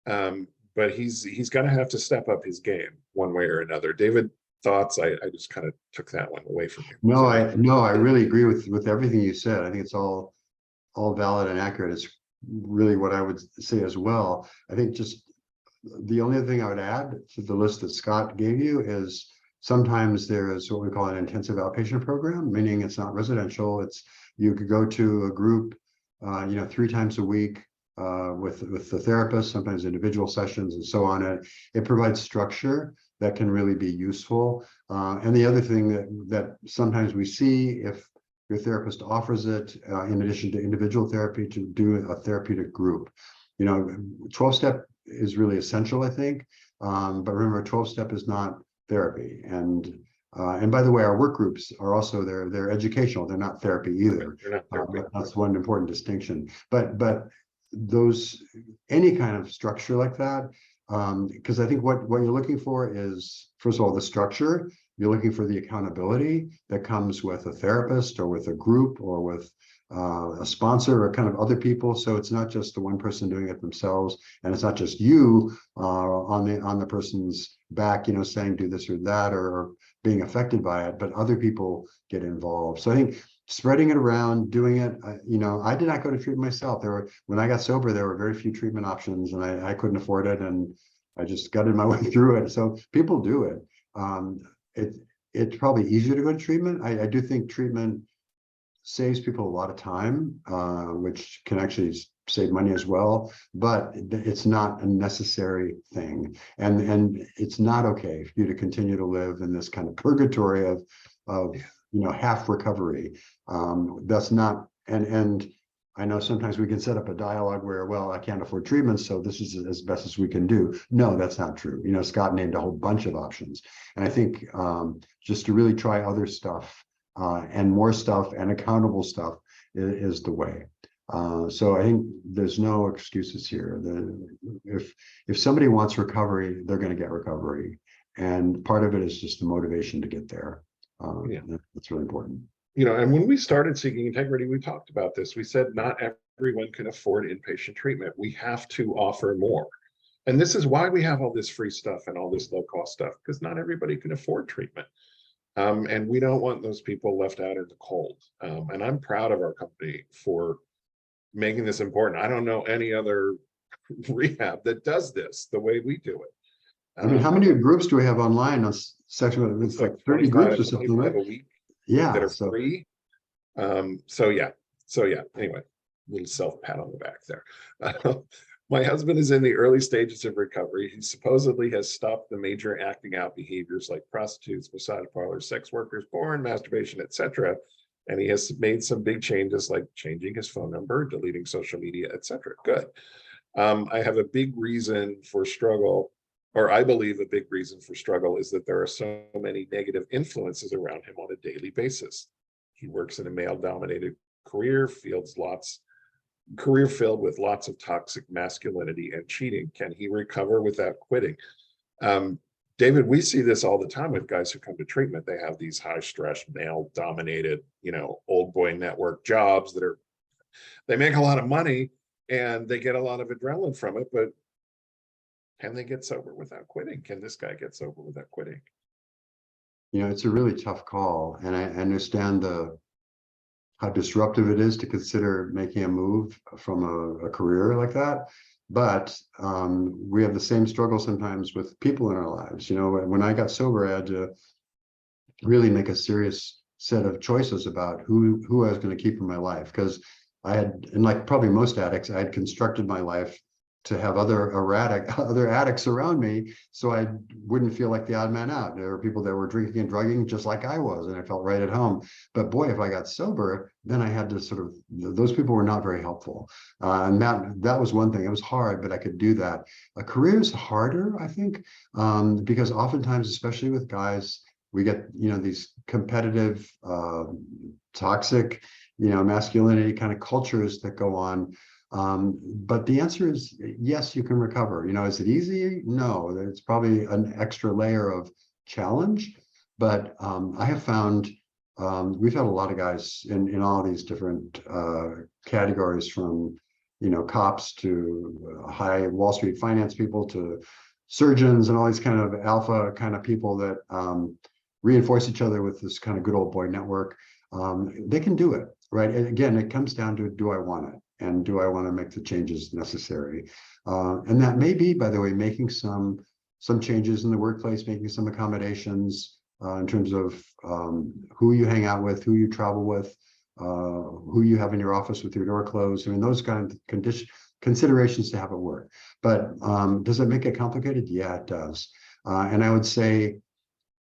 But he's going to have to step up his game one way or another. David, thoughts? I just kind of took that one away from you. No, I really agree with everything you said. I think it's all valid and accurate. It's really what I would say as well. I think just the only thing I would add to the list that Scott gave you is sometimes there is what we call an intensive outpatient program, meaning it's not residential. It's you could go to a group, 3 times a week with the therapist, sometimes individual sessions and so on. It provides structure that can really be useful. And the other thing that sometimes we see, if your therapist offers it, in addition to individual therapy, to do a therapeutic group. 12-step is really essential, I think. But remember, 12-step is not therapy. And by the way, our work groups are also they're educational. They're not therapy either. Not therapy. That's one important distinction. But those, any kind of structure like that, because I think what you're looking for is, first of all, the structure. You're looking for the accountability that comes with a therapist or with a group or with a sponsor or kind of other people. So it's not just the one person doing it themselves, and it's not just you on the person's back, saying do this or that or being affected by it, but other people get involved. So I think spreading it around, doing it, I did not go to treatment myself. When I got sober, there were very few treatment options, and I couldn't afford it, and I just gutted my way through it. So people do it. It's probably easier to go to treatment. I do think treatment saves people a lot of time, which can actually save money as well, but it's not a necessary thing. And it's not okay for you to continue to live in this kind of purgatory of half recovery. That's not, and I know sometimes we can set up a dialogue where, well, I can't afford treatment, so this is as best as we can do. No, that's not true. Scott named a whole bunch of options. And I think just to really try other stuff and more stuff and accountable stuff is the way. So I think there's no excuses here. If somebody wants recovery, they're going to get recovery. And part of it is just the motivation to get there. That's really important. And when we started Seeking Integrity, we talked about this. We said not everyone can afford inpatient treatment. We have to offer more. And this is why we have all this free stuff and all this low-cost stuff, because not everybody can afford treatment. And we don't want those people left out in the cold. And I'm proud of our company for making this important. I don't know any other rehab that does this the way we do it. I mean, how many groups do we have online on section? It's like 30 groups or something, right? A week that Yeah. are So free. So yeah. Anyway, little self pat on the back there. My husband is in the early stages of recovery. He supposedly has stopped the major acting out behaviors like prostitutes, massage parlors, sex workers, porn, masturbation, etc. And he has made some big changes like changing his phone number, deleting social media, etc. Good. I have a big reason for struggle, or I believe a big reason for struggle is that there are so many negative influences around him on a daily basis. He works in a male-dominated career, career filled with lots of toxic masculinity and cheating. Can he recover without quitting? David, we see this all the time with guys who come to treatment. They have these high stress, male dominated, old boy network jobs they make a lot of money and they get a lot of adrenaline from it, but can they get sober without quitting? Can this guy get sober without quitting? it's a really tough call, and I understand how disruptive it is to consider making a move from a career like that. But we have the same struggle sometimes with people in our lives. When I got sober, I had to really make a serious set of choices about who I was going to keep in my life, because I had, and like probably most addicts, I had constructed my life to have other addicts around me, so I wouldn't feel like the odd man out. There were people that were drinking and drugging just like I was, and I felt right at home. But boy, if I got sober, then I had to sort of, those people were not very helpful. And that was one thing. It was hard, but I could do that. A career is harder, I think, because oftentimes, especially with guys, we get, these competitive, toxic, masculinity kind of cultures that go on. But the answer is yes, you can recover. Is it easy? No, it's probably an extra layer of challenge. But I have found we've had a lot of guys in all these different categories, from cops to high Wall Street finance people to surgeons and all these kind of alpha kind of people that reinforce each other with this kind of good old boy network. They can do it, right? And again, it comes down to, do I want it? And do I want to make the changes necessary? And that may be, by the way, making some changes in the workplace, making some accommodations in terms of who you hang out with, who you travel with, who you have in your office with your door closed. I mean, those kind of considerations to have it work. But does it make it complicated? Yeah, it does. And I would say,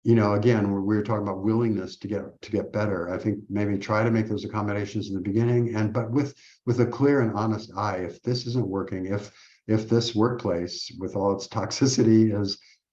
again, we were talking about willingness to get better. I think maybe try to make those accommodations in the beginning, but with a clear and honest eye. If this isn't working, if this workplace with all its toxicity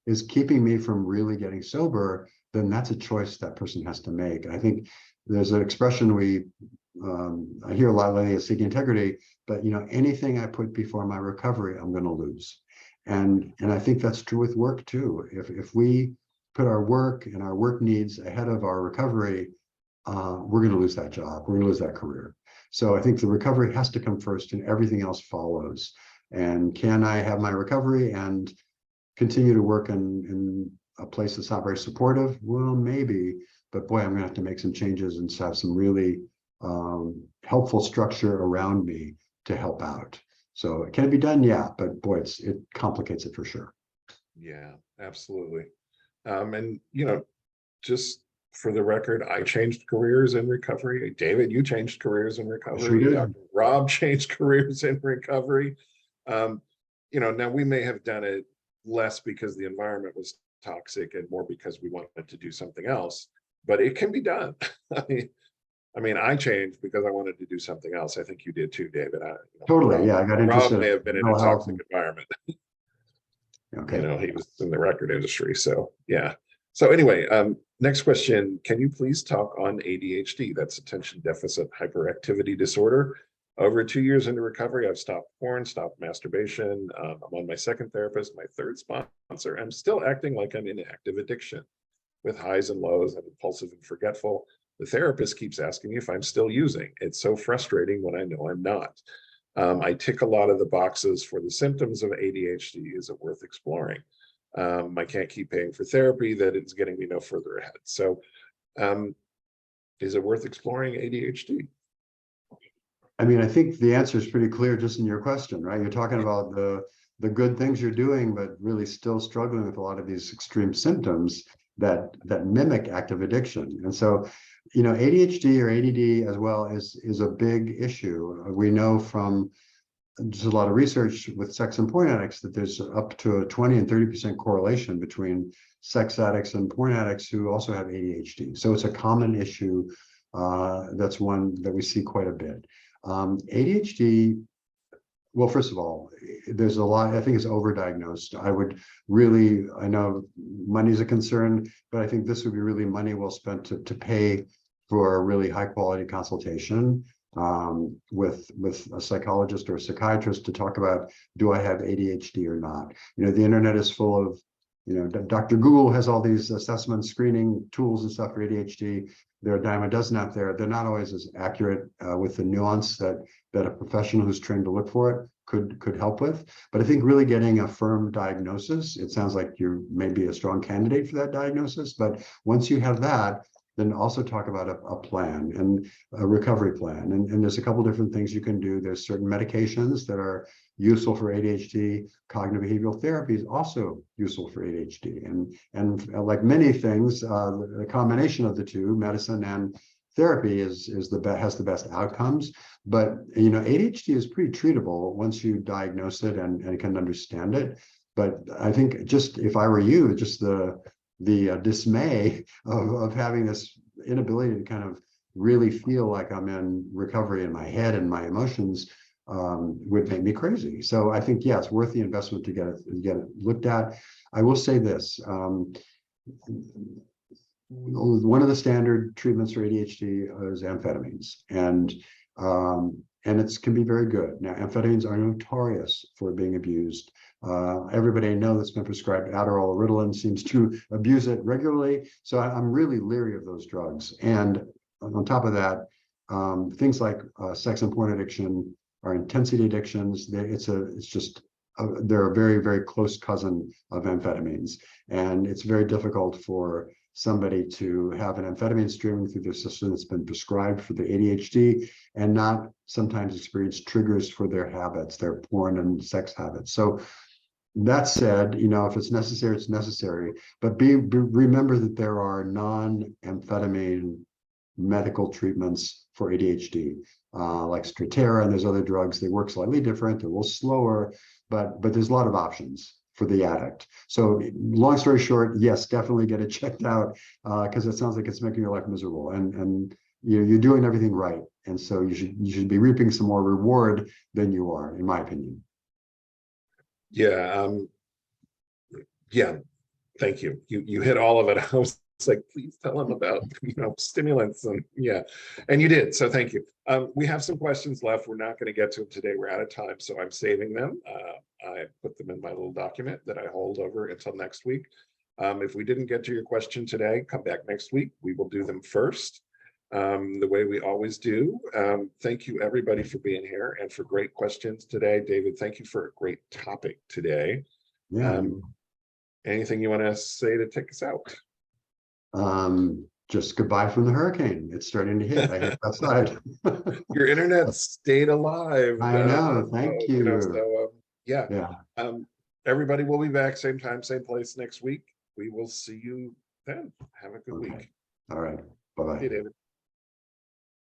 is keeping me from really getting sober, then that's a choice that person has to make. I think there's an expression I hear a lot lately is seeking integrity, but anything I put before my recovery, I'm going to lose. And I think that's true with work too. If we put our work and our work needs ahead of our recovery, we're going to lose that job. We're going to lose that career. So I think the recovery has to come first and everything else follows. And can I have my recovery and continue to work in a place that's not very supportive? Well, maybe, but boy, I'm going to have to make some changes and have some really helpful structure around me to help out. So can it be done? Yeah, but boy, it complicates it for sure. Yeah, absolutely. And just for the record, I changed careers in recovery. David, you changed careers in recovery. Sure did. Dr. Rob changed careers in recovery. Now we may have done it less because the environment was toxic and more because we wanted to do something else, but it can be done. I mean, I changed because I wanted to do something else. I think you did too, David. Totally. Rob, Yeah, I got interested. Rob may have been in a toxic environment. Okay. He was in the record industry. So yeah. So anyway, next question. Can you please talk on ADHD? That's attention deficit hyperactivity disorder. Over 2 years into recovery, I've stopped porn, stopped masturbation. I'm on my second therapist, my third sponsor. I'm still acting like I'm in active addiction with highs and lows. I'm impulsive and forgetful. The therapist keeps asking me if I'm still using. It's so frustrating when I know I'm not. I tick a lot of the boxes for the symptoms of ADHD. Is it worth exploring? I can't keep paying for therapy that it's getting me no further ahead. So is it worth exploring ADHD? I mean, I think the answer is pretty clear just in your question, right? You're talking about the the good things you're doing, but really still struggling with a lot of these extreme symptoms that mimic active addiction. And so, you know, ADHD or ADD as well is a big issue. We know from just a lot of research with sex and porn addicts that there's up to a 20 and 30% correlation between sex addicts and porn addicts who also have ADHD. So it's a common issue. That's one that we see quite a bit. ADHD, well, first of all, there's a lot, I think it's overdiagnosed. I know money's a concern, but I think this would be really money well spent to pay for a really high quality consultation with a psychologist or a psychiatrist to talk about, do I have ADHD or not? You know, the internet is full of, you know, Dr. Google has all these assessment screening tools and stuff for ADHD. There are a dime a dozen out there. They're not always as accurate with the nuance that a professional who's trained to look for it could help with. But I think really getting a firm diagnosis, it sounds like you may be a strong candidate for that diagnosis. But once you have that, then also talk about a plan and a recovery plan. And there's a couple different things you can do. There's certain medications that are useful for ADHD. Cognitive behavioral therapy is also useful for ADHD. And like many things, the combination of the two, medicine and therapy, has the best outcomes. But you know, ADHD is pretty treatable once you diagnose it and can understand it. But I think, just if I were you, just the dismay of having this inability to kind of really feel like I'm in recovery in my head and my emotions would make me crazy. So I think, yeah, it's worth the investment to get it looked at. I will say this. One of the standard treatments for ADHD is amphetamines, and it can be very good. Now, amphetamines are notorious for being abused. Everybody I know that's been prescribed Adderall or Ritalin seems to abuse it regularly. So I'm really leery of those drugs. And on top of that, things like sex and porn addiction are intensity addictions. They're a very, very close cousin of amphetamines. And it's very difficult for somebody to have an amphetamine streaming through their system that's been prescribed for the ADHD and not sometimes experience triggers for their habits, their porn and sex habits. So that said, you know, if it's necessary, it's necessary. But remember that there are non-amphetamine medical treatments for ADHD, like Strattera, and there's other drugs. They work slightly different, they're a little slower, but there's a lot of options for the addict. So long story short, yes, definitely get it checked out, because it sounds like it's making your life miserable, and you're doing everything right. And so you should be reaping some more reward than you are, in my opinion. Yeah. Yeah. Thank you. You hit all of it. I was like, please tell them about, you know, stimulants, and yeah, and you did. So thank you. We have some questions left. We're not going to get to them today. We're out of time, so I'm saving them. I put them in my little document that I hold over until next week. If we didn't get to your question today, come back next week. We will do them first, the way we always do. Thank you, everybody, for being here and for great questions today. David, thank you for a great topic today. Yeah. Anything you want to say to take us out? Just goodbye from the hurricane. It's starting to hit. I hit outside. Your internet stayed alive. I know. Thank you. You know, so yeah. Yeah. Everybody will be back same time, same place next week. We will see you then. Have a good week. All right. Bye-bye. Hey, David.